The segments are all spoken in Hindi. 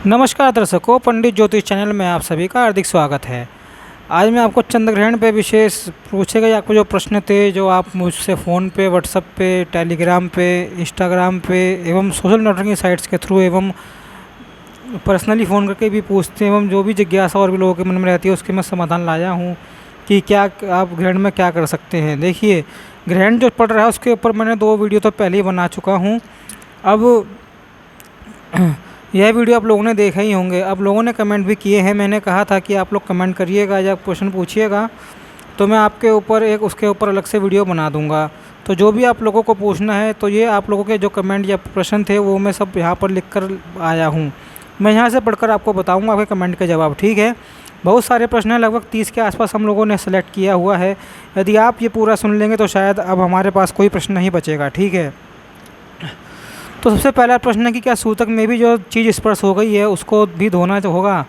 नमस्कार दर्शकों, पंडित ज्योतिष चैनल में आप सभी का हार्दिक स्वागत है। आज मैं आपको चंद्रग्रहण पे विशेष पूछे गए आपको जो प्रश्न थे, जो आप मुझसे फ़ोन पे, व्हाट्सएप पे, टेलीग्राम पे, इंस्टाग्राम पे एवं सोशल नेटवर्किंग साइट्स के थ्रू एवं पर्सनली फ़ोन करके भी पूछते हैं, एवं जो भी जिज्ञासा और भी लोगों के मन में रहती है उसके मैं समाधान लाया हूँ कि क्या आप ग्रहण में क्या कर सकते हैं। देखिए, ग्रहण जो पड़ रहा है उसके ऊपर मैंने 2 वीडियो तो पहले ही बना चुका हूँ। अब यह वीडियो आप लोगों ने देखा ही होंगे। अब लोगों ने कमेंट भी किए हैं। मैंने कहा था कि आप लोग कमेंट करिएगा या प्रश्न पूछिएगा तो मैं आपके ऊपर उसके ऊपर अलग से वीडियो बना दूंगा। तो जो भी आप लोगों को पूछना है तो ये आप लोगों के जो कमेंट या प्रश्न थे वो मैं सब यहाँ पर लिख कर आया हूँ। मैं यहाँ से पढ़कर आपको बताऊँगा आपके कमेंट के जवाब। ठीक है, बहुत सारे प्रश्न हैं, लगभग 30 के आसपास हम लोगों ने सेलेक्ट किया हुआ है। यदि आप ये पूरा सुन लेंगे तो शायद अब हमारे पास कोई प्रश्न नहीं बचेगा। ठीक है, तो सबसे पहला प्रश्न है कि क्या सूतक में भी जो चीज़ स्पर्श हो गई है उसको भी धोना होगा।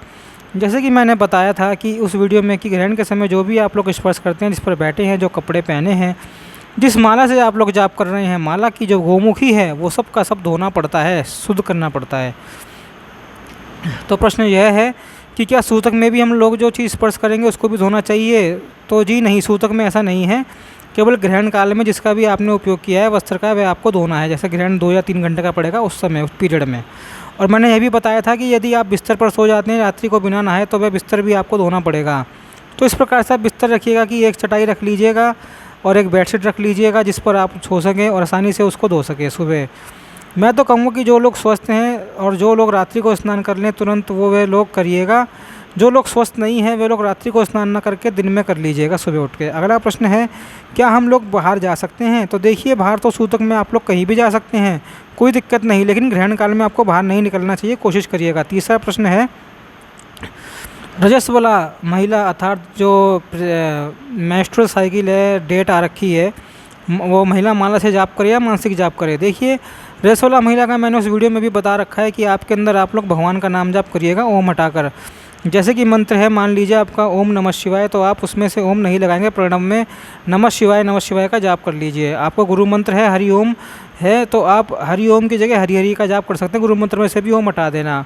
जैसे कि मैंने बताया था कि उस वीडियो में कि ग्रहण के समय जो भी आप लोग स्पर्श करते हैं, जिस पर बैठे हैं, जो कपड़े पहने हैं, जिस माला से आप लोग जाप कर रहे हैं, माला की जो गोमुखी है वो सब का सब धोना पड़ता है, शुद्ध करना पड़ता है। तो प्रश्न यह है कि क्या सूतक में भी हम लोग जो चीज़ स्पर्श करेंगे उसको भी धोना चाहिए। तो जी नहीं, सूतक में ऐसा नहीं है। केवल ग्रहण काल में जिसका भी आपने उपयोग किया है वस्त्र का, वह आपको धोना है। जैसे ग्रहण 2 या 3 घंटे का पड़ेगा उस समय, उस पीरियड में। और मैंने यह भी बताया था कि यदि आप बिस्तर पर सो जाते हैं रात्रि को बिना नहाए तो वह बिस्तर भी आपको धोना पड़ेगा। तो इस प्रकार से आप बिस्तर रखिएगा कि एक चटाई रख लीजिएगा और एक बेडशीट रख लीजिएगा जिस पर आप सो सकें और आसानी से उसको धो सकें सुबह। मैं तो कहूँगा कि जो लोग स्वस्थ हैं और जो लोग रात्रि को स्नान कर लें तुरंत वे लोग करिएगा। जो लोग स्वस्थ नहीं हैं वे लोग रात्रि को स्नान न करके दिन में कर लीजिएगा सुबह उठ के। अगला प्रश्न है, क्या हम लोग बाहर जा सकते हैं। तो देखिए, बाहर तो सूतक में आप लोग कहीं भी जा सकते हैं, कोई दिक्कत नहीं, लेकिन ग्रहण काल में आपको बाहर नहीं निकलना चाहिए, कोशिश करिएगा। तीसरा प्रश्न है, रजस्वला महिला अर्थात जो मेंस्ट्रुअल साइकिल है, डेट आ रखी है, वो महिला माला से जाप करे या मानसिक जाप करे। देखिए, रजस्वला महिला का मैंने उस वीडियो में भी बता रखा है कि आपके अंदर आप लोग भगवान का नाम जाप करिएगा ओम हटाकर। जैसे कि मंत्र है, मान लीजिए आपका ओम नमः शिवाय, तो आप उसमें से ओम नहीं लगाएंगे, प्रणव में नमः शिवाय का जाप कर लीजिए। आपका गुरु मंत्र है हरि ओम है तो आप हरि ओम की जगह हरि हरि का जाप कर सकते हैं। गुरु मंत्र में से भी ओम हटा देना।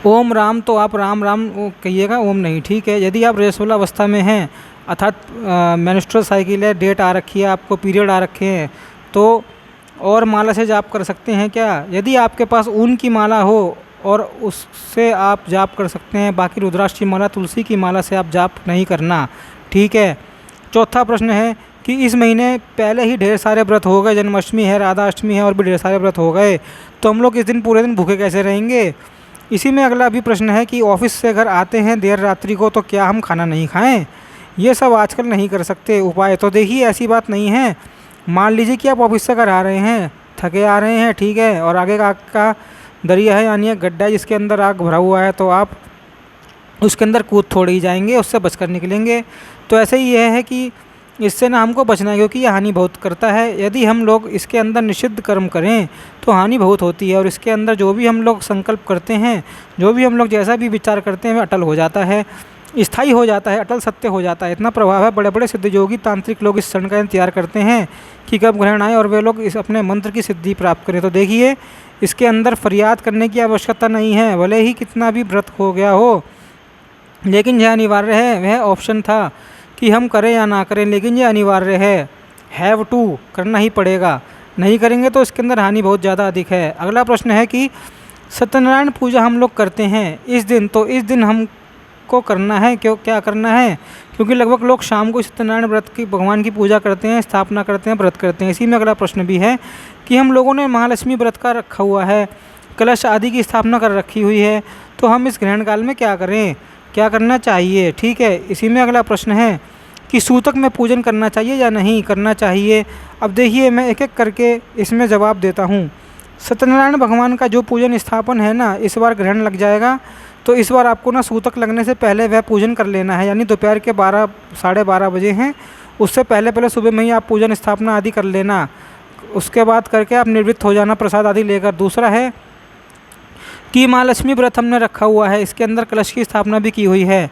ओम राम तो आप राम राम कहिएगा, ओम नहीं। ठीक है, यदि आप रजस्वला अवस्था में हैं अर्थात मेंस्ट्रुअल साइकिल है, डेट आ रखी है, आपको पीरियड आ रखे हैं, तो और माला से जाप कर सकते हैं क्या। यदि आपके पास ऊन की माला हो और उससे आप जाप कर सकते हैं, बाकी रुद्राक्ष की माला, तुलसी की माला से आप जाप नहीं करना। ठीक है। चौथा प्रश्न है कि इस महीने पहले ही ढेर सारे व्रत हो गए, जन्माष्टमी है, राधा अष्टमी है और भी ढेर सारे व्रत हो गए, तो हम लोग इस दिन पूरे दिन भूखे कैसे रहेंगे। इसी में अगला भी प्रश्न है कि ऑफिस से घर आते हैं देर रात्रि को, तो क्या हम खाना नहीं खाएँ। ये सब आजकल नहीं कर सकते उपाय। तो देखिए, ऐसी बात नहीं है। मान लीजिए कि आप ऑफिस से घर आ रहे हैं, थके आ रहे हैं, ठीक है, और आगे का आग का दरिया है यानी एक गड्ढा है जिसके अंदर आग भरा हुआ है, तो आप उसके अंदर कूद थोड़े ही जाएंगे, उससे बचकर निकलेंगे। तो ऐसे ही यह है कि इससे ना हमको बचना है, क्योंकि यह हानि बहुत करता है। यदि हम लोग इसके अंदर निषिद्ध कर्म करें तो हानि बहुत होती है, और इसके अंदर जो भी हम लोग संकल्प करते हैं, जो भी हम लोग जैसा भी विचार करते हैं वह अटल हो जाता है, स्थायी हो जाता है, अटल सत्य हो जाता है। इतना प्रभाव है, बड़े बड़े सिद्ध योगी तांत्रिक लोग इस क्षण का इंतजार करते हैं कि कब ग्रहण आए और वे लोग इस अपने मंत्र की सिद्धि प्राप्त करें। तो देखिए, इसके अंदर फरियाद करने की आवश्यकता नहीं है, भले ही कितना भी व्रत हो गया हो, लेकिन यह अनिवार्य है। वह ऑप्शन था कि हम करें या ना करें, लेकिन यह अनिवार्य है, हैव टू, करना ही पड़ेगा। नहीं करेंगे तो इसके अंदर हानि बहुत ज़्यादा अधिक है। अगला प्रश्न है कि सत्यनारायण पूजा हम लोग करते हैं इस दिन, तो इस दिन हम को करना है, क्यों क्या करना है, क्योंकि लगभग लोग शाम को सत्यनारायण व्रत की भगवान की पूजा करते हैं, स्थापना करते हैं, व्रत करते हैं। इसी में अगला प्रश्न भी है कि हम लोगों ने महालक्ष्मी व्रत का रखा हुआ है, कलश आदि की स्थापना कर रखी हुई है, तो हम इस ग्रहण काल में क्या करें, क्या करना चाहिए। ठीक है, इसी में अगला प्रश्न है कि सूतक में पूजन करना चाहिए या नहीं करना चाहिए। अब देखिए, मैं एक एक करके इसमें जवाब देता हूँ। सत्यनारायण भगवान का जो पूजन स्थापन है ना, इस बार ग्रहण लग जाएगा, तो इस बार आपको ना सूतक लगने से पहले वह पूजन कर लेना है, यानी दोपहर के 12 साढ़े 12 बजे हैं, उससे पहले सुबह में ही आप पूजन स्थापना आदि कर लेना। उसके बाद करके आप निवृत्त हो जाना प्रसाद आदि लेकर। दूसरा है कि महालक्ष्मी व्रत हमने रखा हुआ है, इसके अंदर कलश की स्थापना भी की हुई है,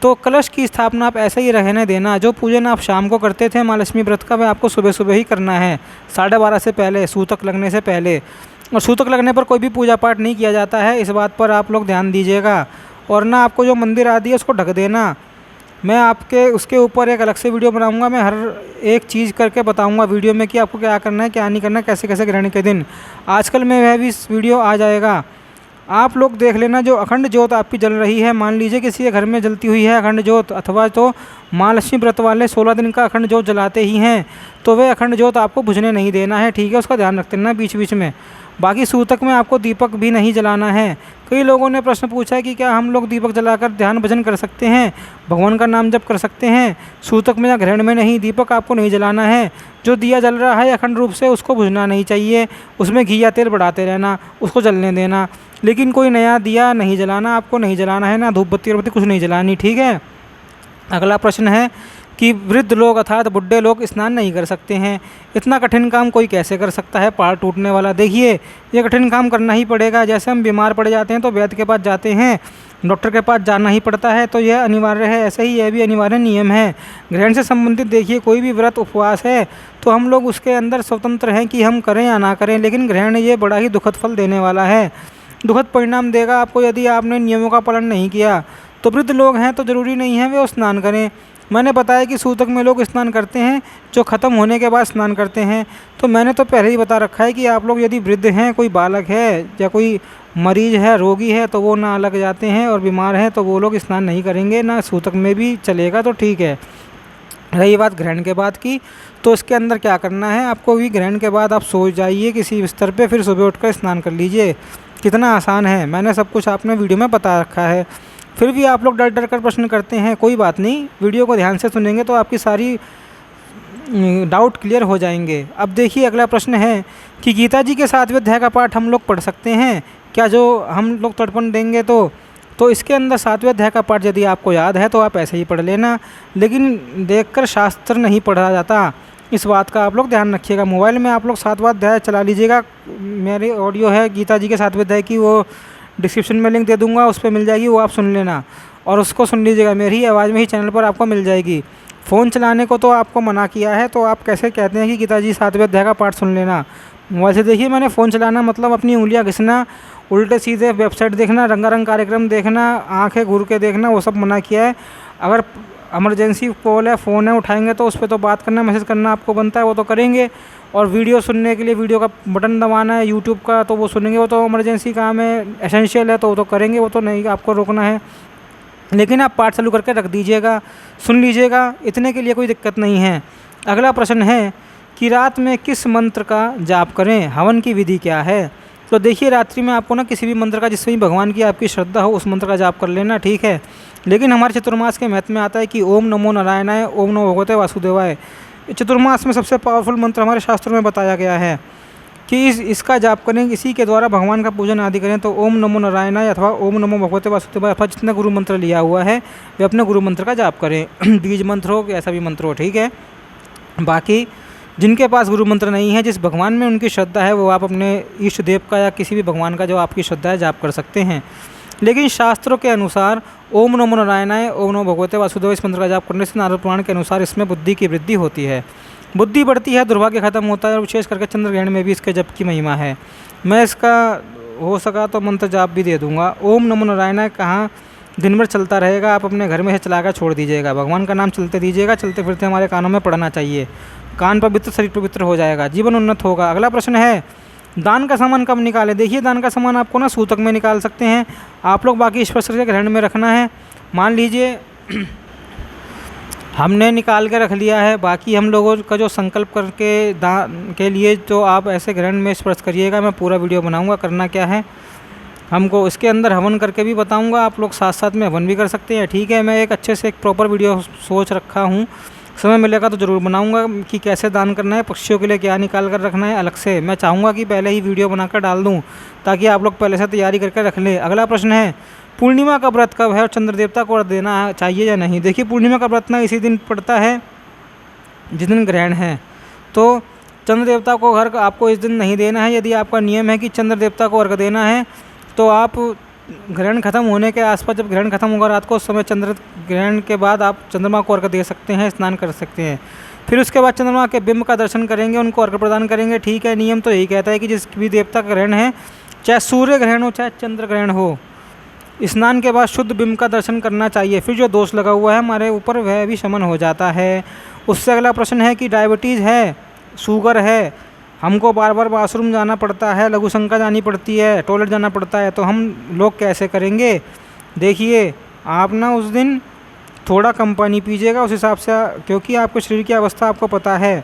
तो कलश की स्थापना आप ऐसे ही रहने देना। जो पूजन आप शाम को करते थे महालक्ष्मी व्रत का, वह आपको सुबह सुबह ही करना है, 12:30 से पहले, सूतक लगने से पहले। और सूतक लगने पर कोई भी पूजा पाठ नहीं किया जाता है, इस बात पर आप लोग ध्यान दीजिएगा। और ना आपको जो मंदिर आदि है उसको ढक देना। मैं आपके उसके ऊपर एक अलग से वीडियो बनाऊंगा। मैं हर एक चीज़ करके बताऊंगा वीडियो में कि आपको क्या करना है क्या नहीं करना है, कैसे कैसे ग्रहण के दिन। आजकल में वह भी वीडियो आ जाएगा, आप लोग देख लेना। जो अखंड ज्योत आपकी जल रही है, मान लीजिए किसी के घर में जलती हुई है अखंड ज्योत, अथवा तो महालक्ष्मी व्रत वाले 16 दिन का अखंड ज्योत जलाते ही हैं, तो वे अखंड ज्योत आपको बुझने नहीं देना है, ठीक है। उसका ध्यान रखते रहना बीच बीच में। बाकी सूतक में आपको दीपक भी नहीं जलाना है। कई लोगों ने प्रश्न पूछा है कि क्या हम लोग दीपक जलाकर ध्यान भजन कर सकते हैं, भगवान का नाम जप कर सकते हैं। सूतक में या ग्रहण में नहीं, दीपक आपको नहीं जलाना है। जो दिया जल रहा है अखंड रूप से, उसको बुझना नहीं चाहिए, उसमें घी या तेल बढ़ाते रहना, उसको जलने देना। लेकिन कोई नया दिया नहीं जलाना, आपको नहीं जलाना है, ना धूप बत्ती अगरबत्ती कुछ नहीं जलानी, ठीक है। अगला प्रश्न है कि वृद्ध लोग अर्थात बुढ़े लोग स्नान नहीं कर सकते हैं। इतना कठिन काम कोई कैसे कर सकता है, पहाड़ टूटने वाला। देखिए, ये कठिन काम करना ही पड़ेगा। जैसे हम बीमार पड़ जाते हैं तो वैद्य के पास जाते हैं, डॉक्टर के पास जाना ही पड़ता है, तो यह अनिवार्य है। ऐसे ही यह भी अनिवार्य नियम है। ग्रहण से संबंधित देखिए, कोई भी व्रत उपवास है तो हम लोग उसके अंदर स्वतंत्र हैं कि हम करें या ना करें, लेकिन ग्रहण ये बड़ा ही दुखद फल देने वाला है, दुखद परिणाम देगा आपको यदि आपने नियमों का पालन नहीं किया। तो वृद्ध लोग हैं तो ज़रूरी नहीं है वे स्नान करें। मैंने बताया कि सूतक में लोग स्नान करते हैं जो ख़त्म होने के बाद स्नान करते हैं। तो मैंने तो पहले ही बता रखा है कि आप लोग यदि वृद्ध हैं, कोई बालक है या कोई मरीज है, रोगी है, तो वो ना लग जाते हैं, और बीमार हैं तो वो लोग स्नान नहीं करेंगे, ना सूतक में भी चलेगा, तो ठीक है। रही बात ग्रहण के बाद की, तो इसके अंदर क्या करना है आपको भी, ग्रहण के बाद आप सो जाइए किसी बिस्तर पे, फिर सुबह उठकर स्नान कर लीजिए। कितना आसान है, मैंने सब कुछ आपने वीडियो में बता रखा है। फिर भी आप लोग डर डर कर प्रश्न करते हैं, कोई बात नहीं, वीडियो को ध्यान से सुनेंगे तो आपकी सारी डाउट क्लियर हो जाएंगे। अब देखिए, अगला प्रश्न है कि गीता जी के 7वें अध्याय का पाठ हम लोग पढ़ सकते हैं क्या, जो हम लोग तर्पण देंगे तो इसके अंदर 7वें अध्याय का पाठ यदि आपको याद है तो आप ऐसे ही पढ़ लेना, लेकिन देखकर शास्त्र नहीं पढ़ा जाता, इस बात का आप लोग ध्यान रखिएगा। मोबाइल में आप लोग 7वां अध्याय चला लीजिएगा। मेरी ऑडियो है गीता जी के 7वें अध्याय की, वो डिस्क्रिप्शन में लिंक दे दूंगा, उस पर मिल जाएगी, वो आप सुन लेना और उसको सुन लीजिएगा, मेरी आवाज़ में ही चैनल पर आपको मिल जाएगी। फ़ोन चलाने को तो आपको मना किया है, तो आप कैसे कहते हैं कि गीता जी 7वें अध्याय का पाठ सुन लेना। मोबाइल से देखिए, मैंने फ़ोन चलाना मतलब अपनी उंगलियां घिसना, उल्टे सीधे वेबसाइट देखना, रंगारंग कार्यक्रम देखना, आंखें घूर के देखना, वो सब मना किया है। अगर इमरजेंसी कॉल है, फ़ोन है, उठाएंगे तो उस पर तो बात करना, मैसेज करना आपको बनता है, वो तो करेंगे। और वीडियो सुनने के लिए वीडियो का बटन दबाना है यूट्यूब का, तो वो सुनेंगे, वो तो इमरजेंसी काम है, एसेंशियल है, तो वो तो करेंगे, वो तो नहीं आपको रोकना है। लेकिन आप पाठ चालू करके रख दीजिएगा, सुन लीजिएगा, इतने के लिए कोई दिक्कत नहीं है। अगला प्रश्न है कि रात में किस मंत्र का जाप करें, हवन की विधि क्या है। तो देखिए, रात्रि में आपको ना किसी भी मंत्र का, जिसमें भगवान की आपकी श्रद्धा हो, उस मंत्र का जाप कर लेना, ठीक है। लेकिन हमारे चतुर्मास के महत्व में आता है कि ओम नमो नारायणाय, ओम नमो भगवते वासुदेवाय। चतुर्मास में सबसे पावरफुल मंत्र हमारे शास्त्रों में बताया गया है कि इसका जाप करें, इसी के द्वारा भगवान का पूजन आदि करें। तो ओम नमो नारायणाय अथवा ओम नमो भगवते वासुदेवाय, अथवा जितना गुरु मंत्र लिया हुआ है वे अपने गुरु मंत्र का जाप करें। बीज मंत्र हो, ऐसा भी मंत्र हो, ठीक है। बाकी जिनके पास गुरु मंत्र नहीं है, जिस भगवान में उनकी श्रद्धा है, वो आप अपने इष्ट देव का या किसी भी भगवान का जो आपकी श्रद्धा है जाप कर सकते हैं। लेकिन शास्त्रों के अनुसार ओम नमो नारायणाय, ओम नमो भगवते वासुदेवाय, इस मंत्र का जाप करने से नारद पुराण के अनुसार इसमें बुद्धि की वृद्धि होती है, बुद्धि बढ़ती है, दुर्भाग्य खत्म होता है, और विशेष करके चंद्र ग्रहण में भी इसके जप की महिमा है। मैं इसका हो सका तो मंत्र जाप भी दे दूंगा। ओम नमो नारायणाय कहाँ दिन भर चलता रहेगा, आप अपने घर में से चलाकर छोड़ दीजिएगा, भगवान का नाम चलते दीजिएगा, चलते फिरते हमारे कानों में पड़ना चाहिए, कान पवित्र शरीर पवित्र हो जाएगा, जीवन उन्नत होगा। अगला प्रश्न है, दान का सामान कब निकालें। देखिए, दान का सामान आपको ना सूतक में निकाल सकते हैं, आप लोग बाकी स्पर्श करके ग्रहण में रखना है। मान लीजिए हमने निकाल के रख लिया है, बाकी हम लोगों का जो संकल्प करके दान के लिए जो आप ऐसे ग्रहण में स्पर्श करिएगा, मैं पूरा वीडियो बनाऊंगा करना क्या है हमको, इसके अंदर हवन करके भी बताऊंगा, आप लोग साथ साथ में हवन भी कर सकते हैं, ठीक है। मैं एक अच्छे से एक प्रॉपर वीडियो सोच रखा हूँ, समय मिलेगा तो ज़रूर बनाऊंगा कि कैसे दान करना है, पक्षियों के लिए क्या निकाल कर रखना है अलग से। मैं चाहूँगा कि पहले ही वीडियो बनाकर डाल दूँ ताकि आप लोग पहले से तैयारी करके रख लें। अगला प्रश्न है, पूर्णिमा का व्रत कब है और चंद्र देवता को व्रत देना चाहिए या नहीं। देखिए, पूर्णिमा का व्रत ना इसी दिन पड़ता है जिस दिन ग्रहण है, तो चंद्र देवता को अर्घ आपको इस दिन नहीं देना है। यदि आपका नियम है कि चंद्र देवता को अर्घ देना है तो आप ग्रहण खत्म होने के आसपास, जब ग्रहण खत्म होगा रात को, उस समय चंद्र ग्रहण के बाद आप चंद्रमा को अर्घ दे सकते हैं, स्नान कर सकते हैं। फिर उसके बाद चंद्रमा के बिंब का दर्शन करेंगे, उनको अर्घ्य प्रदान करेंगे। ठीक है, नियम तो यही कहता है कि जिस भी देवता का ग्रहण है, चाहे सूर्य ग्रहण हो चाहे चंद्र ग्रहण हो, स्नान के बाद शुद्ध बिंब का दर्शन करना चाहिए। फिर जो दोष लगा हुआ है हमारे ऊपर वह भी शमन हो जाता है। उससे अगला प्रश्न है कि डायबिटीज़ है, शुगर है, हमको बार बार बाथरूम जाना पड़ता है, लघु शंका जानी पड़ती है, टॉयलेट जाना पड़ता है, तो हम लोग कैसे करेंगे? देखिए, आप ना उस दिन थोड़ा कम पानी पीजिएगा उस हिसाब से, क्योंकि आपके शरीर की अवस्था आपको पता है,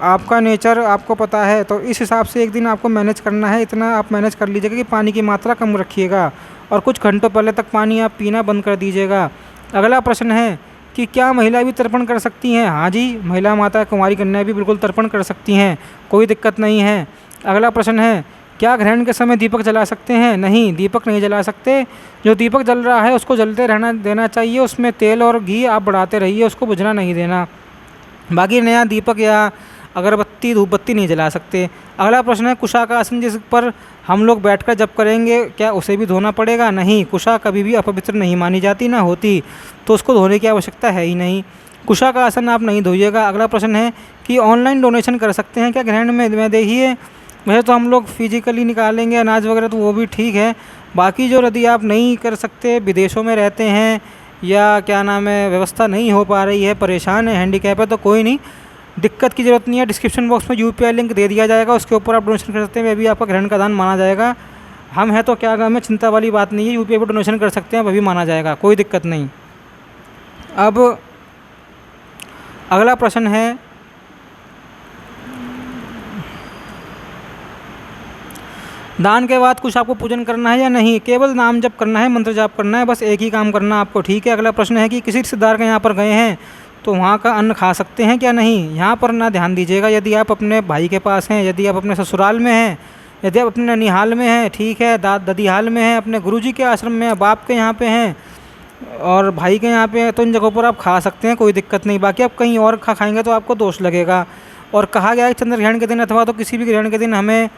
आपका नेचर आपको पता है, तो इस हिसाब से एक दिन आपको मैनेज करना है। इतना आप मैनेज कर लीजिएगा कि पानी की मात्रा कम रखिएगा और कुछ घंटों पहले तक पानी आप पीना बंद कर दीजिएगा। अगला प्रश्न है कि क्या महिला भी तर्पण कर सकती हैं? हाँ जी, महिला माता कुमारी कन्या भी बिल्कुल तर्पण कर सकती हैं, कोई दिक्कत नहीं है। अगला प्रश्न है क्या ग्रहण के समय दीपक जला सकते हैं? नहीं, दीपक नहीं जला सकते। जो दीपक जल रहा है उसको जलते रहना देना चाहिए, उसमें तेल और घी आप बढ़ाते रहिए, उसको बुझना नहीं देना। बाकी नया दीपक या अगरबत्ती धूप बत्ती नहीं जला सकते। अगला प्रश्न है कुशा का आसन जिस पर हम लोग बैठकर जप करेंगे, क्या उसे भी धोना पड़ेगा? नहीं, कुशा कभी भी अपवित्र नहीं मानी जाती, ना होती, तो उसको धोने की आवश्यकता है ही नहीं। कुशा का आसन आप नहीं धोइएगा। अगला प्रश्न है कि ऑनलाइन डोनेशन कर सकते हैं क्या ग्रहण में? देखिए, वैसे तो हम लोग फिजिकली निकालेंगे अनाज वगैरह, तो वो भी ठीक है। बाकी जो यदि आप नहीं कर सकते, विदेशों में रहते हैं या क्या नाम है, व्यवस्था नहीं हो पा रही है, परेशान है, हैंडीकैप है, तो कोई नहीं, दिक्कत की ज़रूरत नहीं है। डिस्क्रिप्शन बॉक्स में यूपीआई लिंक दे दिया जाएगा, उसके ऊपर आप डोनेशन कर सकते हैं, वह भी आपका ग्रहण का दान माना जाएगा। हम हैं तो क्या काम है, चिंता वाली बात नहीं है, यूपीआई पर डोनेशन कर सकते हैं, वह भी माना जाएगा, कोई दिक्कत नहीं। अब अगला प्रश्न है दान के बाद कुछ आपको पूजन करना है या नहीं? केवल नाम जप करना है, मंत्र जाप करना है, बस एक ही काम करना आपको। ठीक है। अगला प्रश्न है कि किसी रिश्तेदार के यहाँ पर गए हैं तो वहाँ का अन्न खा सकते हैं क्या? नहीं, यहाँ पर ना ध्यान दीजिएगा। यदि आप अपने भाई के पास हैं, यदि आप अपने ससुराल में हैं, यदि आप अपने ननिहाल में हैं, ठीक है, ददिहाल में हैं, अपने गुरुजी के आश्रम में हैं, बाप के यहाँ पे हैं और भाई के यहाँ पे हैं, तो इन जगहों पर आप खा सकते हैं, कोई दिक्कत नहीं। बाकी आप कहीं और खाएंगे तो आपको दोष लगेगा। और कहा गया है चंद्र ग्रहण के दिन अथवा तो किसी भी ग्रहण के दिन हमें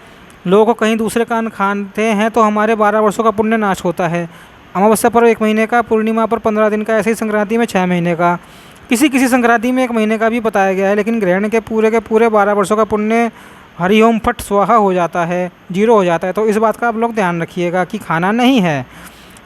लोगों को कहीं दूसरे का अन्न खाते हैं तो हमारे 12 वर्षों का पुण्य नाश होता है। अमावस्या पर 1 महीने का, पूर्णिमा पर 15 दिन का, ऐसे ही संक्रांति में 6 महीने का, किसी किसी संक्रांति में 1 महीने का भी बताया गया है। लेकिन ग्रहण के पूरे 12 वर्षों का पुण्य हरिओम फट स्वाहा हो जाता है, 0 हो जाता है। तो इस बात का आप लोग ध्यान रखिएगा कि खाना नहीं है।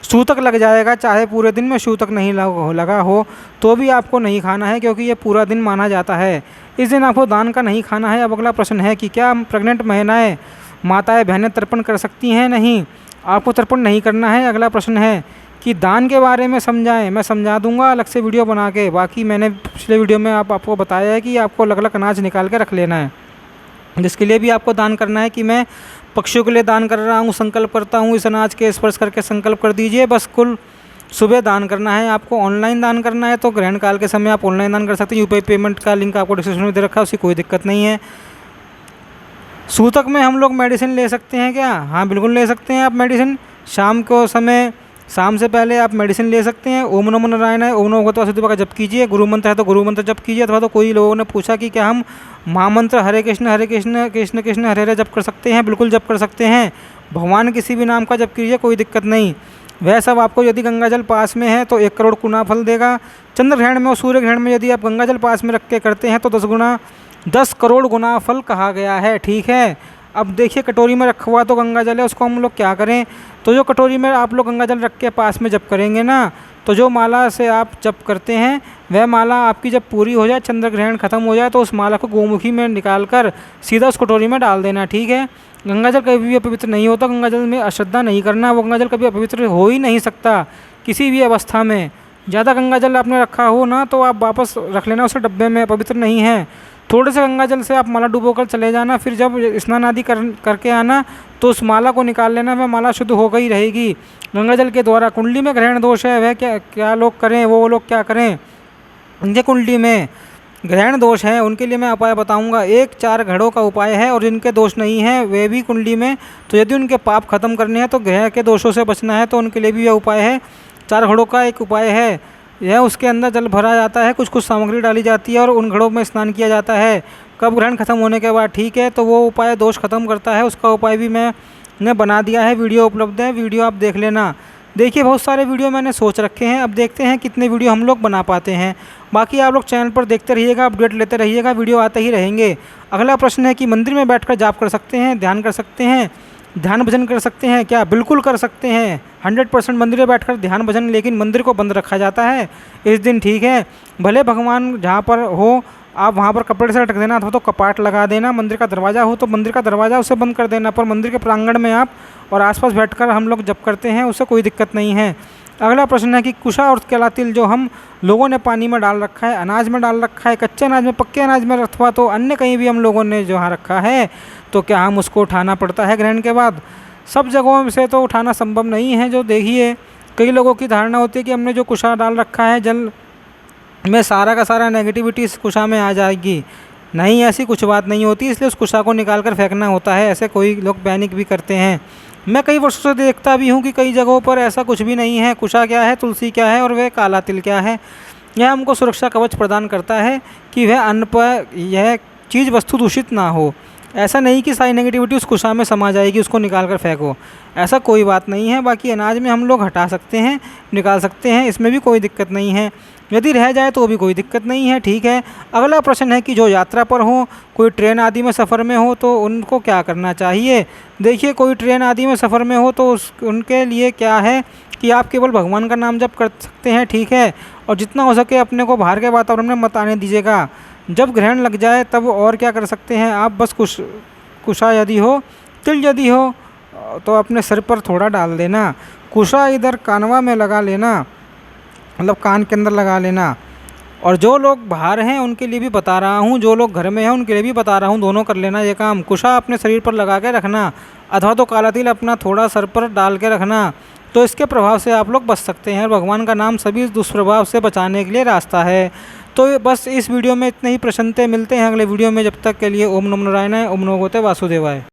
सूतक लग जाएगा, चाहे पूरे दिन में सूतक नहीं लगा हो तो भी आपको नहीं खाना है, क्योंकि ये पूरा दिन माना जाता है। इस दिन आपको दान का नहीं खाना है। अब अगला प्रश्न है कि क्या प्रेग्नेंट महिलाएं, माताएं, बहनें तर्पण कर सकती हैं? नहीं, आपको तर्पण नहीं करना है। अगला प्रश्न है कि दान के बारे में समझाएं। मैं समझा दूंगा अलग से वीडियो बना के। बाकी मैंने पिछले वीडियो में आपको बताया है कि आपको अलग अलग अनाज निकाल के रख लेना है, जिसके लिए भी आपको दान करना है कि मैं पक्षियों के लिए दान कर रहा हूँ, संकल्प करता हूँ, इस अनाज के स्पर्श करके संकल्प कर दीजिए। बस कुल सुबह दान करना है आपको। ऑनलाइन दान करना है तो ग्रहण काल के समय आप ऑनलाइन दान कर सकते हैं। यूपीआई पेमेंट का लिंक आपको डिस्क्रिप्शन में दे रखा है, उसकी कोई दिक्कत नहीं है। सूतक में हम लोग मेडिसिन ले सकते हैं क्या? हाँ, बिल्कुल ले सकते हैं आप मेडिसिन। शाम को समय, शाम से पहले आप मेडिसिन ले सकते हैं। ओम नमो नारायण है, ओम नमो भगवते वासुदेवाय का जप कीजिए। गुरु मंत्र है तो गुरु मंत्र जप कीजिए। अथवा तो कोई लोगों ने पूछा कि क्या हम महामंत्र हरे कृष्ण कृष्ण कृष्ण हरे हरे जप कर सकते हैं? बिल्कुल जप कर सकते हैं। भगवान किसी भी नाम का जप कीजिए, कोई दिक्कत नहीं। वह सब आपको यदि गंगा जल पास में है तो 1 करोड़ गुना फल देगा। चंद्र ग्रहण में और सूर्य ग्रहण में यदि आप गंगा जल पास में रख के करते हैं तो 10 करोड़ गुना फल कहा गया है। ठीक है। अब देखिए, कटोरी में रखा हुआ तो गंगा जल है, उसको हम लोग क्या करें? तो जो कटोरी में आप लोग गंगा जल रख के पास में जप करेंगे ना, तो जो माला से आप जप करते हैं वह माला आपकी जब पूरी हो जाए, चंद्र ग्रहण खत्म हो जाए, तो उस माला को गोमुखी में निकाल कर सीधा उस कटोरी में डाल देना। ठीक है। गंगा जल कभी भी अपवित्र नहीं होता। गंगा जल में अश्रद्धा नहीं करना, वो गंगा जल कभी अपवित्र हो ही नहीं सकता किसी भी अवस्था में। ज़्यादा गंगा जल आपने रखा हो ना तो आप वापस रख लेना उसे डब्बे में, पवित्र नहीं है। थोड़े से गंगा जल से आप माला डुबो कर चले जाना, फिर जब स्नान आदि करके आना तो उस माला को निकाल लेना, वह माला शुद्ध हो गई रहेगी गंगा जल के द्वारा। कुंडली में ग्रहण दोष है, वह क्या लोग करें, वो लोग क्या करें? जिनके कुंडली में ग्रहण दोष है उनके लिए मैं उपाय बताऊंगा। 4 घड़ों का उपाय है, और जिनके दोष नहीं है वे भी कुंडली में, तो यदि उनके पाप खत्म करने हैं तो ग्रह के दोषों से बचना है तो उनके लिए भी यह उपाय है। 4 घड़ों का एक उपाय है यह, उसके अंदर जल भरा जाता है, कुछ कुछ सामग्री डाली जाती है और उन घड़ों में स्नान किया जाता है कब? ग्रहण खत्म होने के बाद। ठीक है। तो वो उपाय दोष खत्म करता है, उसका उपाय भी मैंने बना दिया है, वीडियो उपलब्ध है, वीडियो आप देख लेना। देखिए बहुत सारे वीडियो मैंने सोच रखे हैं, अब देखते हैं कितने वीडियो हम लोग बना पाते हैं। बाकी आप लोग चैनल पर देखते रहिएगा, अपडेट लेते रहिएगा, वीडियो आते ही रहेंगे। अगला प्रश्न है कि मंदिर में बैठकर जाप कर सकते हैं, ध्यान कर सकते हैं, ध्यान भजन कर सकते हैं क्या? बिल्कुल कर सकते हैं, 100% मंदिर में बैठकर ध्यान भजन, लेकिन मंदिर को बंद रखा जाता है इस दिन, ठीक है। भले भगवान जहाँ पर हो आप वहाँ पर कपड़े से ढक देना अथवा तो कपाट लगा देना, मंदिर का दरवाज़ा हो तो मंदिर का दरवाज़ा उसे बंद कर देना, पर मंदिर के प्रांगण में आप और आसपास बैठकर हम लोग जप करते हैं, उससे कोई दिक्कत नहीं है। अगला प्रश्न है कि कुशा और केला तिल जो हम लोगों ने पानी में डाल रखा है, अनाज में डाल रखा है, कच्चे अनाज में, पक्के अनाज में, अथवा तो अन्य कहीं भी हम लोगों ने जहाँ रखा है, तो क्या हम उसको उठाना पड़ता है ग्रहण के बाद? सब जगहों से तो उठाना संभव नहीं है। जो देखिए कई लोगों की धारणा होती है कि हमने जो कुशा डाल रखा है जल में सारा का सारा नेगेटिविटी इस कुशा में आ जाएगी, नहीं, ऐसी कुछ बात नहीं होती, इसलिए उस कुशा को निकाल कर फेंकना होता है। ऐसे कोई लोग पैनिक भी करते हैं। मैं कई वर्षों से देखता भी हूँ कि कई जगहों पर ऐसा कुछ भी नहीं है। कुशा क्या है, तुलसी क्या है और वह काला तिल क्या है, यह हमको सुरक्षा कवच प्रदान करता है कि वह अन्न पर यह चीज़ वस्तु दूषित ना हो। ऐसा नहीं कि सारी नेगेटिविटी उस कुशा में समा जाएगी, उसको निकाल कर फेंको, ऐसा कोई बात नहीं है। बाकी अनाज में हम लोग हटा सकते हैं, निकाल सकते हैं, इसमें भी कोई दिक्कत नहीं है। यदि रह जाए तो भी कोई दिक्कत नहीं है, ठीक है। अगला प्रश्न है कि जो यात्रा पर हो, कोई ट्रेन आदि में सफ़र में हो तो उनको क्या करना चाहिए? देखिए कोई ट्रेन आदि में सफ़र में हो तो उनके लिए क्या है कि आप केवल भगवान का नाम जप कर सकते हैं, ठीक है। और जितना हो सके अपने को बाहर के वातावरण में मत आने दीजिएगा। जब ग्रहण लग जाए तब और क्या कर सकते हैं आप, बस कुशा यदि हो, तिल यदि हो तो अपने सिर पर थोड़ा डाल देना, कुशा इधर कानवा में लगा लेना, मतलब कान के अंदर लगा लेना। और जो लोग बाहर हैं उनके लिए भी बता रहा हूँ, जो लोग घर में हैं उनके लिए भी बता रहा हूँ, दोनों कर लेना ये काम। कुशा अपने शरीर पर लगा के रखना अथवा तो काला तिल अपना थोड़ा सर पर डाल के रखना, तो इसके प्रभाव से आप लोग बच सकते हैं। और भगवान का नाम सभी दुष्प्रभाव से बचाने के लिए रास्ता है। तो बस इस वीडियो में इतने ही प्रश्न थे, मिलते हैं अगले वीडियो में, जब तक के लिए ओम नमो नारायण, ओम नमो भगवते वासुदेवाय।